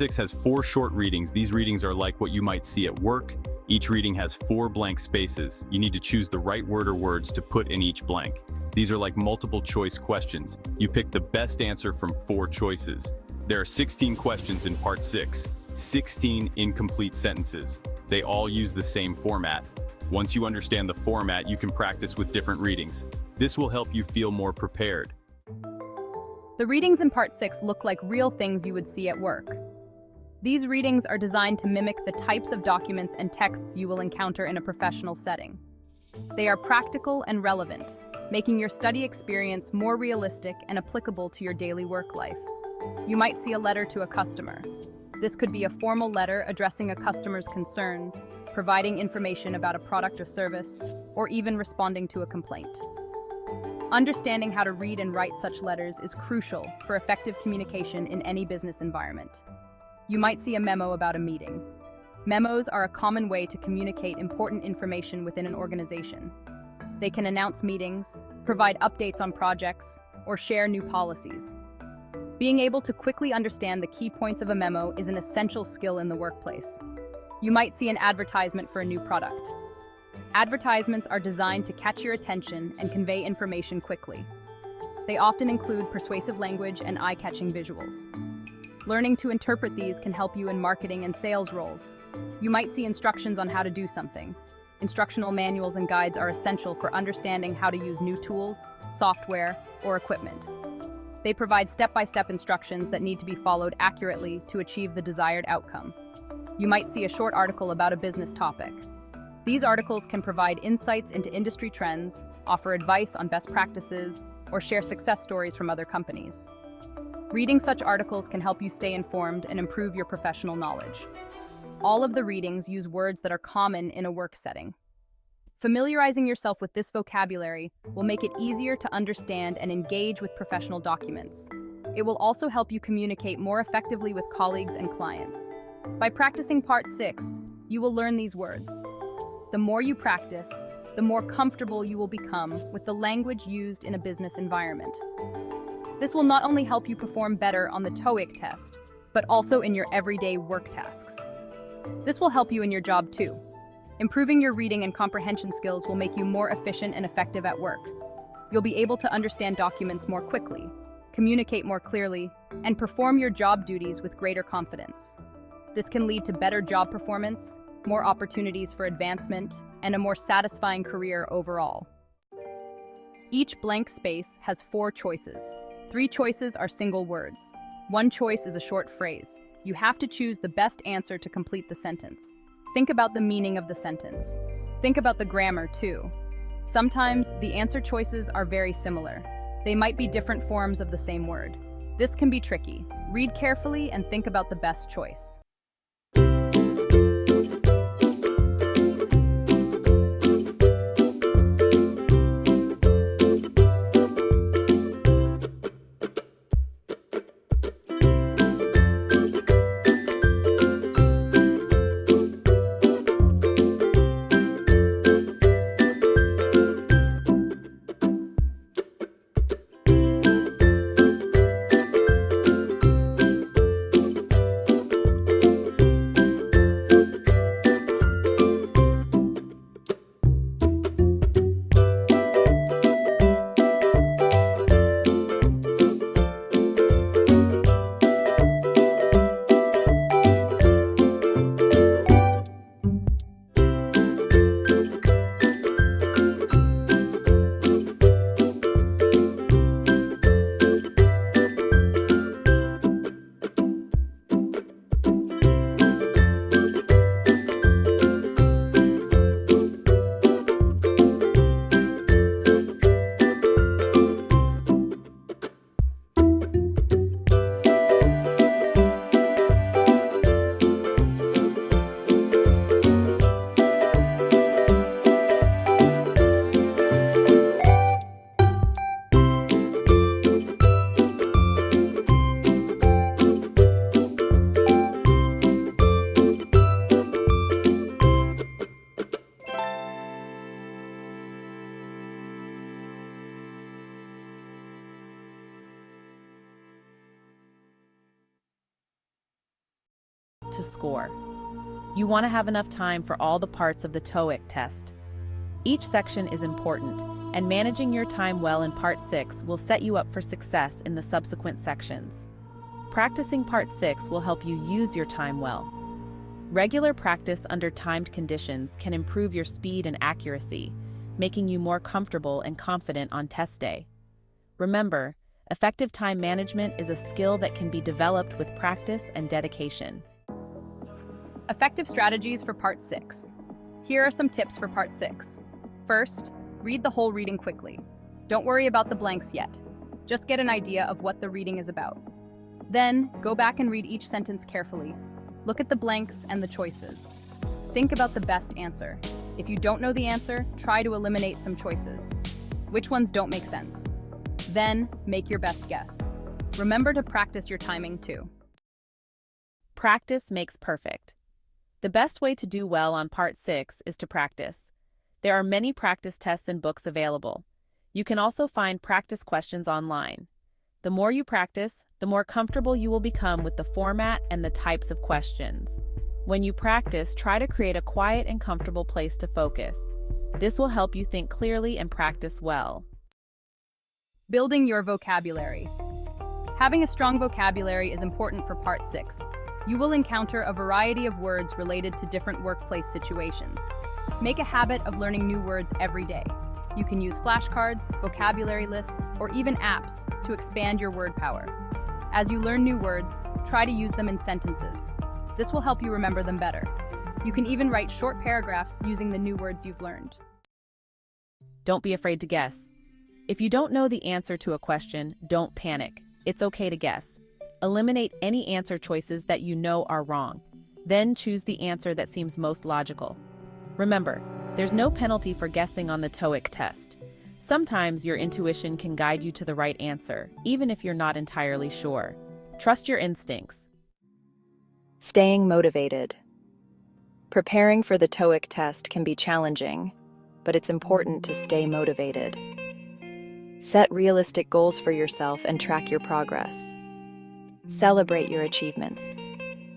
6 has 4 short readings. These readings are like what you might see at work. Each reading has 4 blank spaces. You need to choose the right word or words to put in each blank. These are like multiple choice questions. You pick the best answer from 4 choices. There are 16 questions in part 6, 16 incomplete sentences. They all use the same format. Once you understand the format, you can practice with different readings. This will help you feel more prepared. The readings in Part 6 look like real things you would see at work. These readings are designed to mimic the types of documents and texts you will encounter in a professional setting. They are practical and relevant, making your study experience more realistic and applicable to your daily work life. You might see a letter to a customer. This could be a formal letter addressing a customer's concerns, providing information about a product or service, or even responding to a complaint. Understanding how to read and write such letters is crucial for effective communication in any business environment. You might see a memo about a meeting. Memos are a common way to communicate important information within an organization. They can announce meetings, provide updates on projects, or share new policies. Being able to quickly understand the key points of a memo is an essential skill in the workplace. You might see an advertisement for a new product. Advertisements are designed to catch your attention and convey information quickly. They often include persuasive language and eye-catching visuals. Learning to interpret these can help you in marketing and sales roles. You might see instructions on how to do something. Instructional manuals and guides are essential for understanding how to use new tools, software, or equipment. They provide step-by-step instructions that need to be followed accurately to achieve the desired outcome. You might see a short article about a business topic. These articles can provide insights into industry trends, offer advice on best practices, or share success stories from other companies. Reading such articles can help you stay informed and improve your professional knowledge. All of the readings use words that are common in a work setting. Familiarizing yourself with this vocabulary will make it easier to understand and engage with professional documents. It will also help you communicate more effectively with colleagues and clients. By practicing Part 6, you will learn these words. The more you practice, the more comfortable you will become with the language used in a business environment. This will not only help you perform better on the TOEIC test, but also in your everyday work tasks. This will help you in your job too. Improving your reading and comprehension skills will make you more efficient and effective at work. You'll be able to understand documents more quickly, communicate more clearly, and perform your job duties with greater confidence. This can lead to better job performance, more opportunities for advancement, and a more satisfying career overall. Each blank space has 4 choices. 3 choices are single words. 1 choice is a short phrase. You have to choose the best answer to complete the sentence. Think about the meaning of the sentence. Think about the grammar too. Sometimes the answer choices are very similar. They might be different forms of the same word. This can be tricky. Read carefully and think about the best choice. to score. You want to have enough time for all the parts of the TOEIC test. Each section is important, and managing your time well in Part 6 will set you up for success in the subsequent sections. Practicing Part 6 will help you use your time well. Regular practice under timed conditions can improve your speed and accuracy, making you more comfortable and confident on test day. Remember, effective time management is a skill that can be developed with practice and dedication. Effective strategies for Part 6. Here are some tips for Part 6. First, read the whole reading quickly. Don't worry about the blanks yet. Just get an idea of what the reading is about. Then, go back and read each sentence carefully. Look at the blanks and the choices. Think about the best answer. If you don't know the answer, try to eliminate some choices. Which ones don't make sense? Then, make your best guess. Remember to practice your timing too. Practice makes perfect. The best way to do well on Part 6 is to practice. There are many practice tests and books available. You can also find practice questions online. The more you practice, the more comfortable you will become with the format and the types of questions. When you practice, try to create a quiet and comfortable place to focus. This will help you think clearly and practice well. Building your vocabulary. Having a strong vocabulary is important for Part 6. You will encounter a variety of words related to different workplace situations. Make a habit of learning new words every day. You can use flashcards, vocabulary lists, or even apps to expand your word power. As you learn new words, try to use them in sentences. This will help you remember them better. You can even write short paragraphs using the new words you've learned. Don't be afraid to guess. If you don't know the answer to a question, don't panic. It's okay to guess. Eliminate any answer choices that you know are wrong. Then choose the answer that seems most logical. Remember, there's no penalty for guessing on the TOEIC test. Sometimes your intuition can guide you to the right answer, even if you're not entirely sure. Trust your instincts. Staying motivated. Preparing for the TOEIC test can be challenging, but it's important to stay motivated. Set realistic goals for yourself and track your progress. Celebrate your achievements,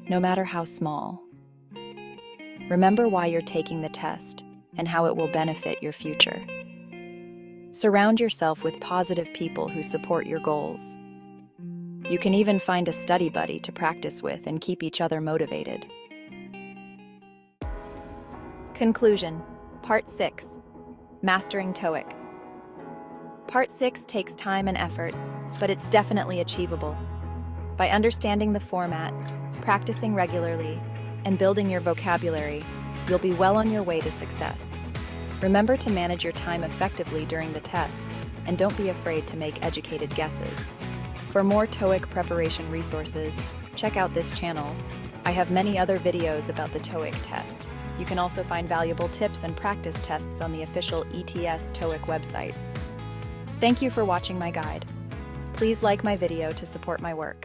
no matter how small. Remember why you're taking the test and how it will benefit your future. Surround yourself with positive people who support your goals. You can even find a study buddy to practice with and keep each other motivated. Conclusion. Part 6. Mastering TOEIC. Part 6 takes time and effort, but it's definitely achievable. By understanding the format, practicing regularly, and building your vocabulary, you'll be well on your way to success. Remember to manage your time effectively during the test, and don't be afraid to make educated guesses. For more TOEIC preparation resources, check out this channel. I have many other videos about the TOEIC test. You can also find valuable tips and practice tests on the official ETS TOEIC website. Thank you for watching my guide. Please like my video to support my work.